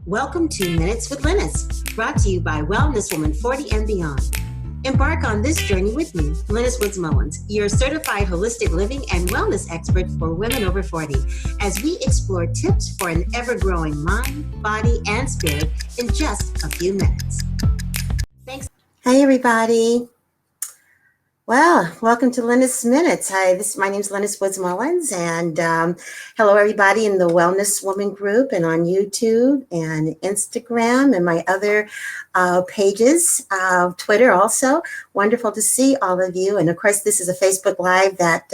Welcome to Minutes with Lynnis, brought to you by Wellness Woman 40 and Beyond. Embark on this journey with me, Lynnis Mullins, your certified holistic living and wellness expert for women over 40, as we explore tips for an ever-growing mind, body, and spirit in just a few minutes. Thanks. Hey, everybody. Well, welcome to Lynnis Minutes. Hi, my name is Lynnis Mullins, and hello, everybody in the Wellness Woman group and on YouTube and Instagram and my other pages, Twitter also. Wonderful to see all of you. And of course, this is a Facebook Live that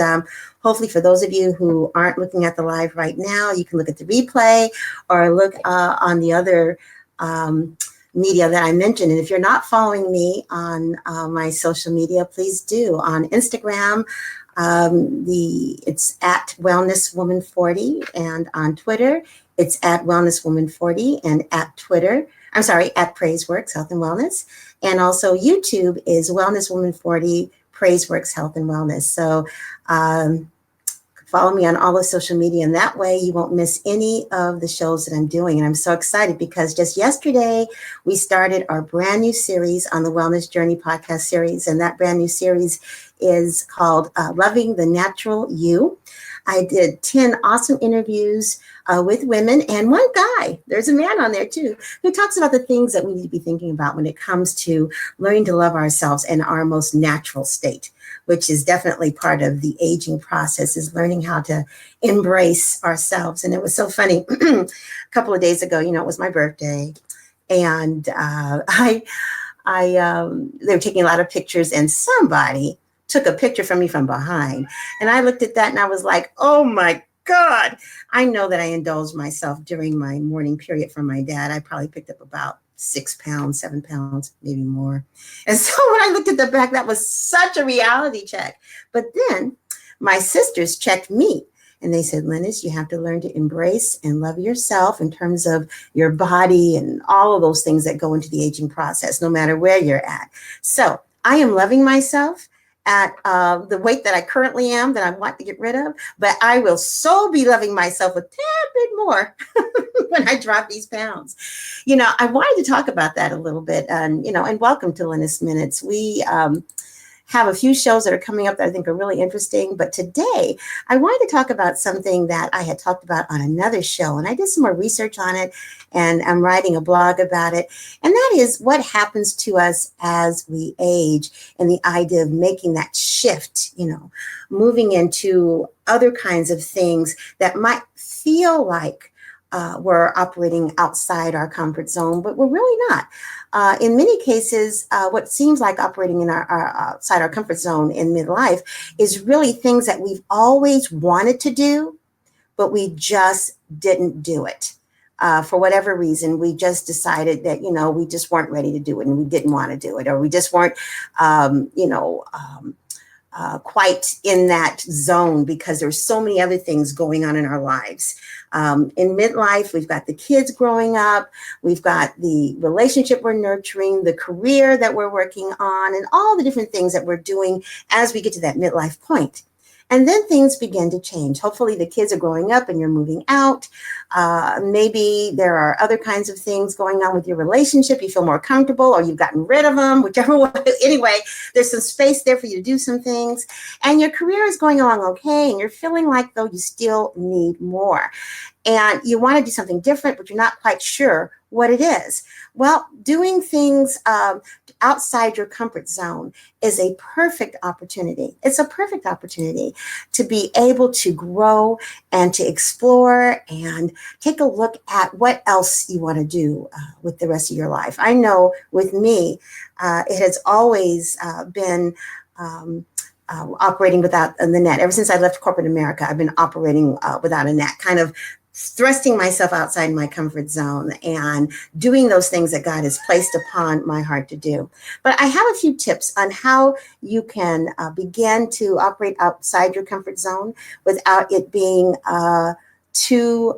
hopefully for those of you who aren't looking at the live right now, you can look at the replay or look on the other media that I mentioned. And if you're not following me on my social media, please do. On Instagram, it's at Wellness Woman 40, and on Twitter, it's at Wellness Woman 40, and at Praiseworks Health and Wellness. And also YouTube is Wellness Woman 40, Praiseworks Health and Wellness. So follow me on all the social media, and that way you won't miss any of the shows that I'm doing. And I'm so excited because just yesterday we started our brand new series on the Wellness Journey podcast series. And that brand new series is called Loving the Natural You. I did 10 awesome interviews with women and one guy, there's a man on there too, who talks about the things that we need to be thinking about when it comes to learning to love ourselves in our most natural state, which is definitely part of the aging process, is learning how to embrace ourselves. And it was so funny. A couple of days ago, it was my birthday, and they were taking a lot of pictures, and somebody took a picture from me from behind. And I looked at that and I was like, oh my God, I know that I indulged myself during my morning period from my dad. I probably picked up about 6 pounds, 7 pounds, maybe more. And so when I looked at the back, that was such a reality check. But then my sisters checked me and they said, Lynnis, you have to learn to embrace and love yourself in terms of your body and all of those things that go into the aging process, no matter where you're at. So I am loving myself at the weight that I currently am, that I want to get rid of, but I will so be loving myself a tad bit more when I drop these pounds. I wanted to talk about that a little bit, and welcome to Lynnis Minutes. We have a few shows that are coming up that I think are really interesting, but today I wanted to talk about something that I had talked about on another show, and I did some more research on it, and I'm writing a blog about it, and that is what happens to us as we age, and the idea of making that shift, moving into other kinds of things that might feel like we're operating outside our comfort zone, but we're really not. In many cases, what seems like operating in our outside our comfort zone in midlife is really things that we've always wanted to do, but we just didn't do it. For whatever reason, we just decided that, we just weren't ready to do it and we didn't want to do it, or we just weren't, quite in that zone because there's so many other things going on in our lives. In midlife, we've got the kids growing up, we've got the relationship we're nurturing, the career that we're working on, and all the different things that we're doing as we get to that midlife point. And then things begin to change. Hopefully the kids are growing up and you're moving out. Maybe there are other kinds of things going on with your relationship. You feel more comfortable, or you've gotten rid of them, whichever one. Anyway, there's some space there for you to do some things. And your career is going along okay. And you're feeling like, though, you still need more. And you want to do something different, but you're not quite sure what it is. Well, doing things outside your comfort zone is a perfect opportunity. It's a perfect opportunity to be able to grow and to explore and take a look at what else you want to do with the rest of your life. I know with me, it has always been operating without the net. Ever since I left corporate America, I've been operating without a net, kind of thrusting myself outside my comfort zone and doing those things that God has placed upon my heart to do. But I have a few tips on how you can begin to operate outside your comfort zone without it being too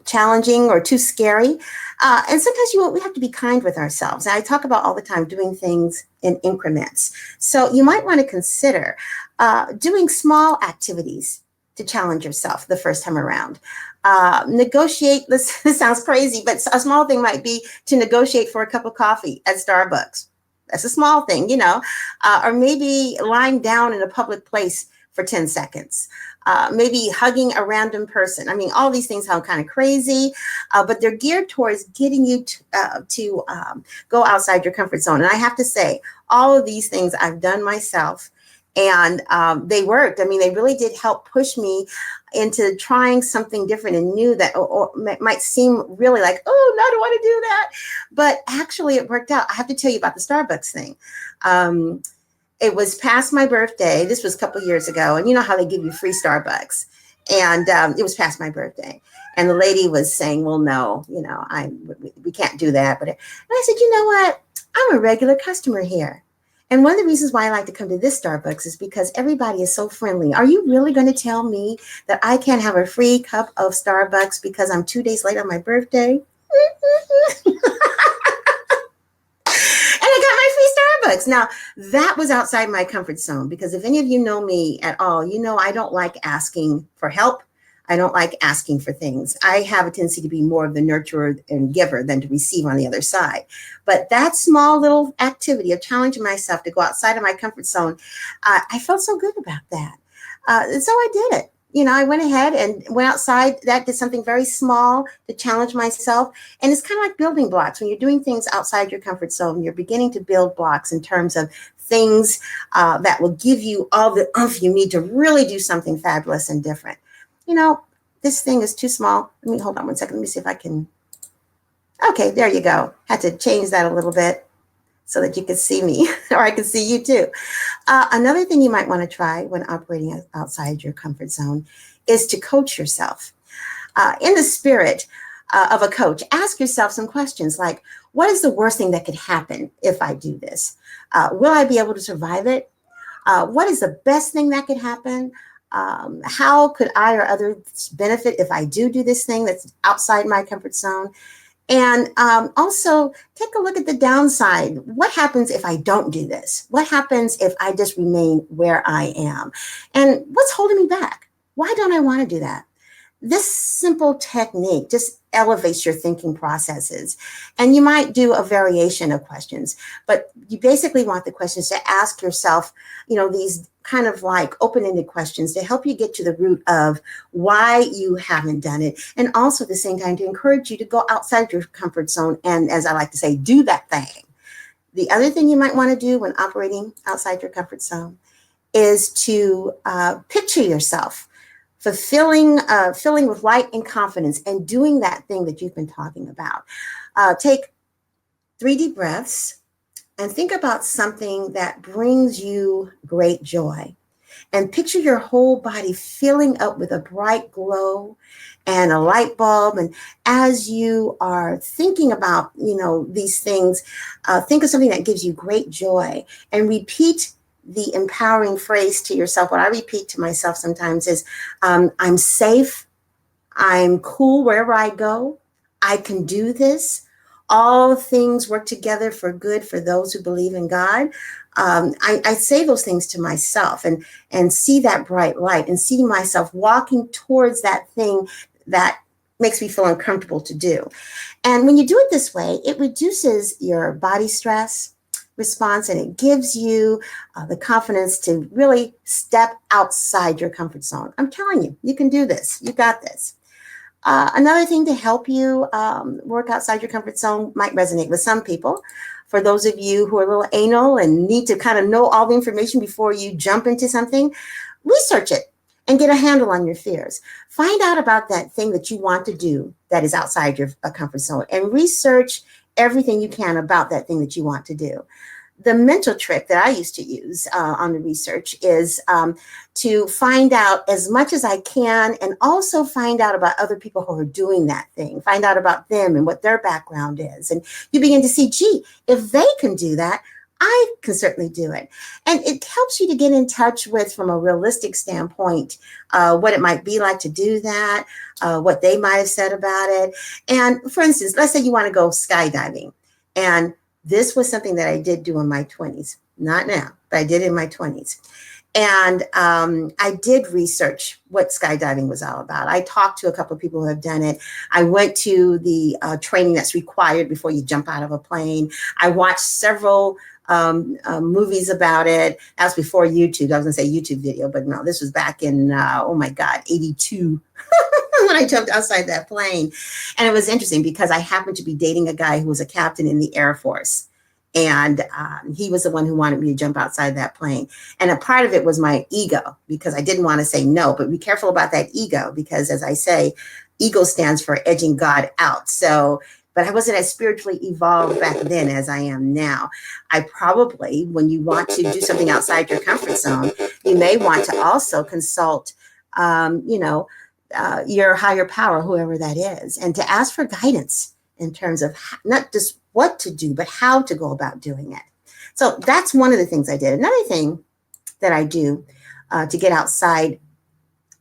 challenging or too scary. And sometimes we have to be kind with ourselves. I talk about all the time doing things in increments. So you might want to consider doing small activities to challenge yourself the first time around. Negotiate, this sounds crazy, but a small thing might be to negotiate for a cup of coffee at Starbucks. That's a small thing, or maybe lying down in a public place for 10 seconds. Maybe hugging a random person. I mean, all these things sound kind of crazy, but they're geared towards getting you to go outside your comfort zone. And I have to say, all of these things I've done myself, and they worked. I mean, they really did help push me into trying something different and new that or might seem really like, oh, no, I don't want to do that. But actually, it worked out. I have to tell you about the Starbucks thing. It was past my birthday. This was a couple of years ago. And you know how they give you free Starbucks. And it was past my birthday. And the lady was saying, well, no, we can't do that. And I said, you know what? I'm a regular customer here. And one of the reasons why I like to come to this Starbucks is because everybody is so friendly. Are you really going to tell me that I can't have a free cup of Starbucks because I'm 2 days late on my birthday? Now, that was outside my comfort zone, because if any of you know me at all, you know I don't like asking for help. I don't like asking for things. I have a tendency to be more of the nurturer and giver than to receive on the other side. But that small little activity of challenging myself to go outside of my comfort zone, I felt so good about that. So I did it. I went ahead and went outside. That did something very small to challenge myself. And it's kind of like building blocks. When you're doing things outside your comfort zone, you're beginning to build blocks in terms of things that will give you all the oomph you need to really do something fabulous and different. This thing is too small. Hold on one second. Let me see if I can. Okay, there you go. Had to change that a little bit so that you could see me, or I could see you too. Another thing you might want to try when operating outside your comfort zone is to coach yourself. In the spirit of a coach, ask yourself some questions like, what is the worst thing that could happen if I do this? Will I be able to survive it? What is the best thing that could happen? How could I or others benefit if I do this thing that's outside my comfort zone? And also take a look at the downside. What happens if I don't do this? What happens if I just remain where I am? And what's holding me back? Why don't I want to do that? This simple technique just elevates your thinking processes. And you might do a variation of questions, but you basically want the questions to ask yourself, these kind of like open-ended questions to help you get to the root of why you haven't done it. And also at the same time to encourage you to go outside your comfort zone. And as I like to say, do that thing. The other thing you might want to do when operating outside your comfort zone is to picture yourself filling with light and confidence and doing that thing that you've been talking about. Take 3 deep breaths and think about something that brings you great joy. And picture your whole body filling up with a bright glow and a light bulb. And as you are thinking about, these things, think of something that gives you great joy and repeat the empowering phrase to yourself. What I repeat to myself sometimes is, I'm safe. I'm cool wherever I go. I can do this. All things work together for good for those who believe in God. I say those things to myself and see that bright light and see myself walking towards that thing that makes me feel uncomfortable to do. And when you do it this way, it reduces your body stress response, and it gives you the confidence to really step outside your comfort zone. I'm telling you, you can do this. You got this. Another thing to help you work outside your comfort zone might resonate with some people. For those of you who are a little anal and need to kind of know all the information before you jump into something, research it and get a handle on your fears. Find out about that thing that you want to do that is outside your comfort zone, and research everything you can about that thing that you want to do. The mental trick that I used to use on the research is to find out as much as I can, and also find out about other people who are doing that thing, find out about them and what their background is. And you begin to see, gee, if they can do that, I can certainly do it. And it helps you to get in touch with, from a realistic standpoint, what it might be like to do that, what they might have said about it. And for instance, let's say you want to go skydiving. And this was something that I did do in my 20s, not now, but I did in my 20s. And I did research what skydiving was all about. I talked to a couple of people who have done it. I went to the training that's required before you jump out of a plane. I watched several movies about it. That was before YouTube. I was going to say YouTube video, but no, this was back in, oh my God, 82 when I jumped outside that plane. And it was interesting because I happened to be dating a guy who was a captain in the Air Force. And he was the one who wanted me to jump outside that plane. And a part of it was my ego, because I didn't want to say no, but be careful about that ego, because as I say, ego stands for edging God out. So, but I wasn't as spiritually evolved back then as I am now. I probably, when you want to do something outside your comfort zone, you may want to also consult, your higher power, whoever that is, and to ask for guidance in terms of not just what to do, but how to go about doing it. So that's one of the things I did. Another thing that I do to get outside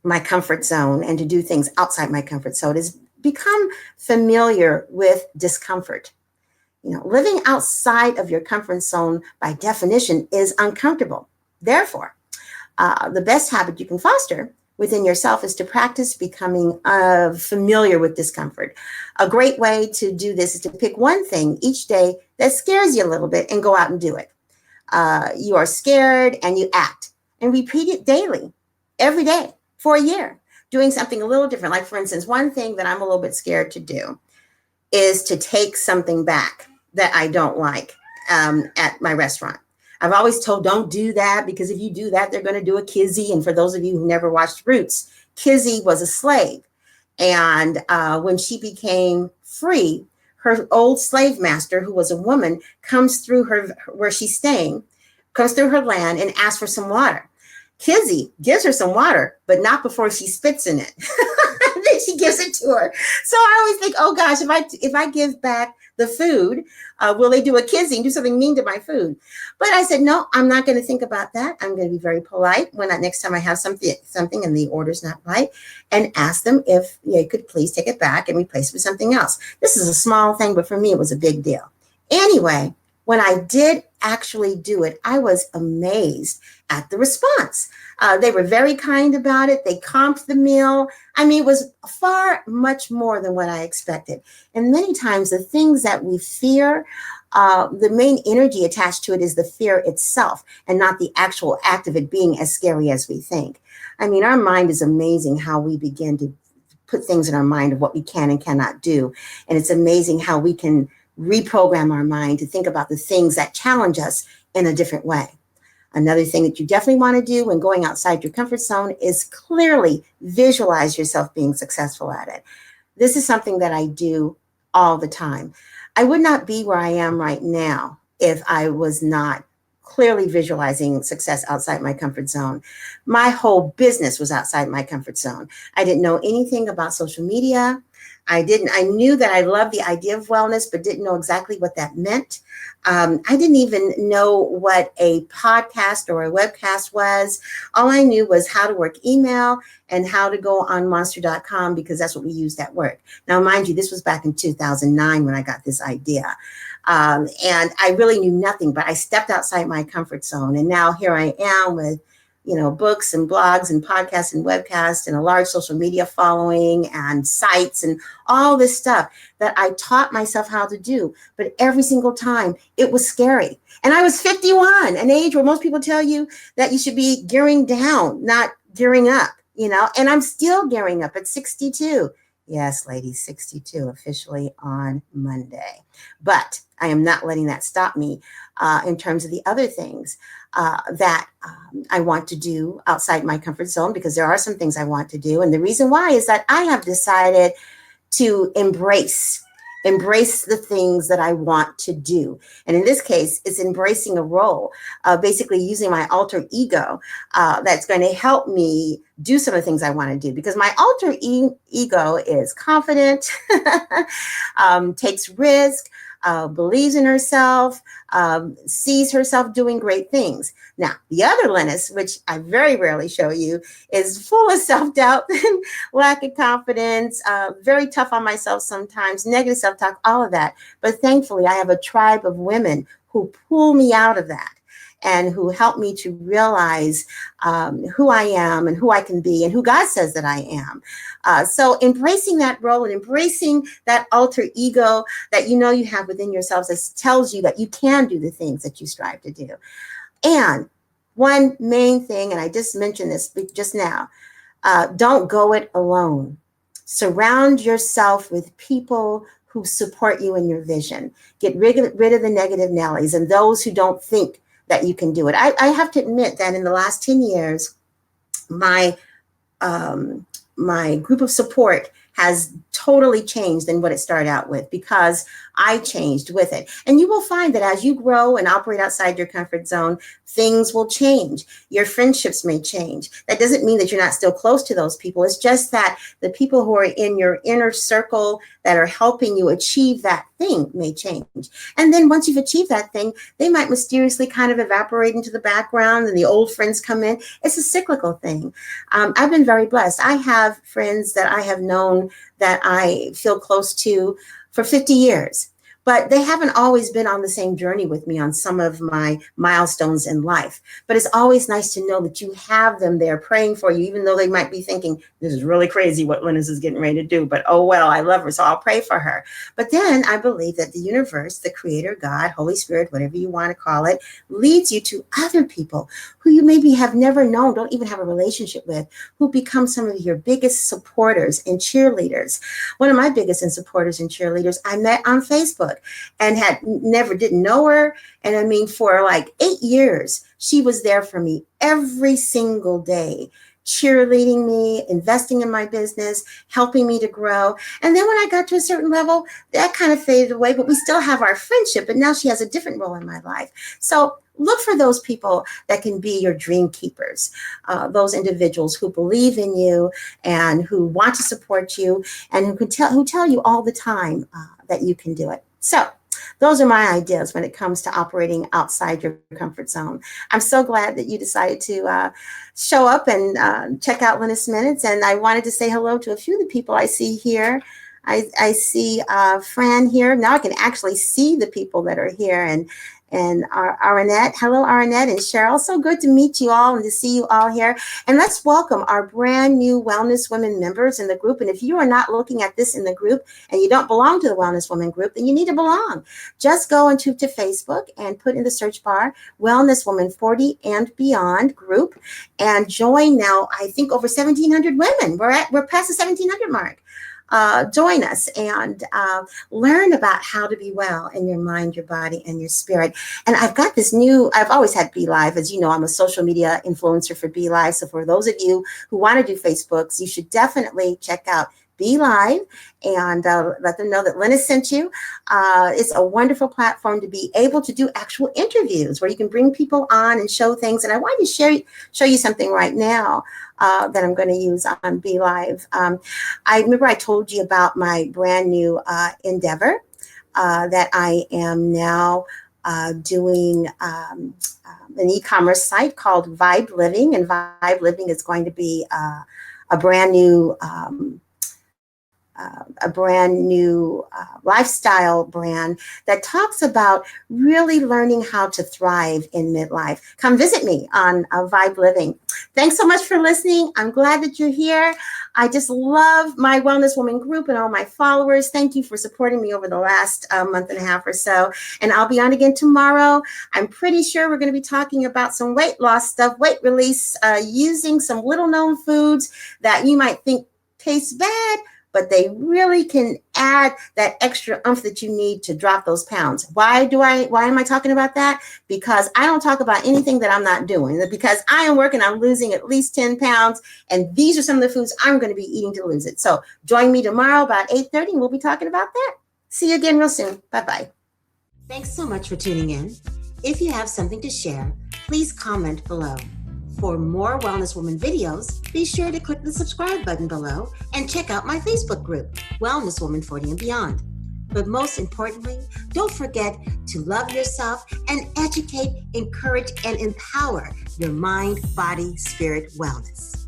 my comfort zone and to do things outside my comfort zone is become familiar with discomfort. Living outside of your comfort zone by definition is uncomfortable. Therefore, the best habit you can foster within yourself is to practice becoming familiar with discomfort. A great way to do this is to pick one thing each day that scares you a little bit and go out and do it. You are scared and you act, and repeat it daily, every day for a year, doing something a little different. Like, for instance, one thing that I'm a little bit scared to do is to take something back that I don't like at my restaurant. I've always told, don't do that, because if you do that, they're going to do a Kizzy. And for those of you who never watched Roots, Kizzy was a slave. And when she became free, her old slave master, who was a woman, comes through where she's staying, comes through her land and asks for some water. Kizzy gives her some water, but not before she spits in it. Then she gives it to her. So I always think, oh gosh, if I give back the food, will they do a Kizzy and do something mean to my food? But I said, no, I'm not going to think about that. I'm going to be very polite when next time I have something and the order's not right, and ask them if they could please take it back and replace it with something else. This is a small thing, but for me, it was a big deal. Anyway, when I did actually do it, I was amazed at the response. They were very kind about it. They comped the meal. I mean, it was much more than what I expected. And many times the things that we fear, the main energy attached to it is the fear itself, and not the actual act of it being as scary as we think. I mean, our mind is amazing how we begin to put things in our mind of what we can and cannot do. And it's amazing how we can reprogram our mind to think about the things that challenge us in a different way. Another thing that you definitely want to do when going outside your comfort zone is clearly visualize yourself being successful at it. This is something that I do all the time. I would not be where I am right now if I was not clearly visualizing success outside my comfort zone. My whole business was outside my comfort zone. I didn't know anything about social media. I knew that I loved the idea of wellness, but didn't know exactly what that meant. I didn't even know what a podcast or a webcast was. All I knew was how to work email and how to go on monster.com, because that's what we used at work. Now, mind you, this was back in 2009 when I got this idea. And I really knew nothing, but I stepped outside my comfort zone. And now here I am with books and blogs and podcasts and webcasts and a large social media following and sites and all this stuff that I taught myself how to do. But every single time it was scary. And I was 51, an age where most people tell you that you should be gearing down, not gearing up, and I'm still gearing up at 62. Yes, ladies, 62 officially on Monday. But I am not letting that stop me in terms of the other things that I want to do outside my comfort zone, because there are some things I want to do. And the reason why is that I have decided to embrace the things that I want to do. And in this case, it's embracing a role, basically using my alter ego that's going to help me do some of the things I want to do, because my alter ego is confident, takes risk, believes in herself, sees herself doing great things. Now, the other Lynnis, which I very rarely show you, is full of self-doubt, lack of confidence, very tough on myself sometimes, negative self-talk, all of that. But thankfully, I have a tribe of women who pull me out of that. and who help me to realize who I am and who I can be and who God says that I am. So embracing that role and embracing that alter ego that you know you have within yourselves that tells you that you can do the things that you strive to do. And one main thing, and I just mentioned this just now, don't go it alone. Surround yourself with people who support you in your vision. Get rid of the negative Nellies and those who don't think that you can do it. I have to admit that in the last 10 years, my group of support has totally changed than what it started out with, because I changed with it. And you will find that as you grow and operate outside your comfort zone, things will change. Your friendships may change. That doesn't mean that you're not still close to those people. It's just that the people who are in your inner circle that are helping you achieve that thing may change. And then once you've achieved that thing, they might mysteriously kind of evaporate into the background and the old friends come in. It's a cyclical thing. I've been very blessed. I have friends that I have known that I feel close to for 50 years. But they haven't always been on the same journey with me on some of my milestones in life. But it's always nice to know that you have them there praying for you, even though they might be thinking, this is really crazy what Lynnis is getting ready to do. But oh, well, I love her, so I'll pray for her. But then I believe that the universe, the creator, God, Holy Spirit, whatever you want to call it, leads you to other people who you maybe have never known, don't even have a relationship with, who become some of your biggest supporters and cheerleaders. One of my biggest supporters and cheerleaders I met on Facebook and didn't know her. And I mean, for like 8 years, she was there for me every single day, cheerleading me, investing in my business, helping me to grow. And then when I got to a certain level, that kind of faded away, but we still have our friendship. But now she has a different role in my life. So look for those people that can be your dream keepers, those individuals who believe in you and who want to support you and who tell you all the time that you can do it. So those are my ideas when it comes to operating outside your comfort zone. I'm so glad that you decided to show up and check out Lynnis Minutes. And I wanted to say hello to a few of the people I see here. I see Fran here. Now I can actually see the people that are here. And Arnett. Hello, Arnett and Cheryl. So good to meet you all and to see you all here. And let's welcome our brand new Wellness Women members in the group. And if you are not looking at this in the group and you don't belong to the Wellness Women group, then you need to belong. Just go into Facebook and put in the search bar Wellness Women 40 and Beyond group and join now. I think over 1,700 women. We're past the 1,700 mark. Join us and learn about how to be well in your mind, your body, and your spirit. And I've got this I've always had Be Live. As you know, I'm a social media influencer for Be Live. So for those of you who want to do Facebooks, you should definitely check out Be Live and let them know that Lynnis sent you. It's a wonderful platform to be able to do actual interviews where you can bring people on and show things. And I wanted to show you something right now that I'm going to use on Be Live. I remember I told you about my brand new endeavor that I am now doing an e-commerce site called V.I.B.E Living. And V.I.B.E Living is going to be a brand new lifestyle brand that talks about really learning how to thrive in midlife. Come visit me on V.I.B.E Living. Thanks so much for listening. I'm glad that you're here. I just love my Wellness Woman group and all my followers. Thank you for supporting me over the last month and a half or so. And I'll be on again tomorrow. I'm pretty sure we're going to be talking about some weight loss stuff, weight release, using some little known foods that you might think taste bad, but they really can add that extra oomph that you need to drop those pounds. Why am I talking about that? Because I don't talk about anything that I'm not doing. Because I am working on losing at least 10 pounds, and these are some of the foods I'm going to be eating to lose it. So join me tomorrow about 8:30, and we'll be talking about that. See you again real soon. Bye-bye. Thanks so much for tuning in. If you have something to share, please comment below. For more Wellness Woman videos, be sure to click the subscribe button below and check out my Facebook group, Wellness Woman 40 and Beyond. But most importantly, don't forget to love yourself and educate, encourage, and empower your mind, body, spirit wellness.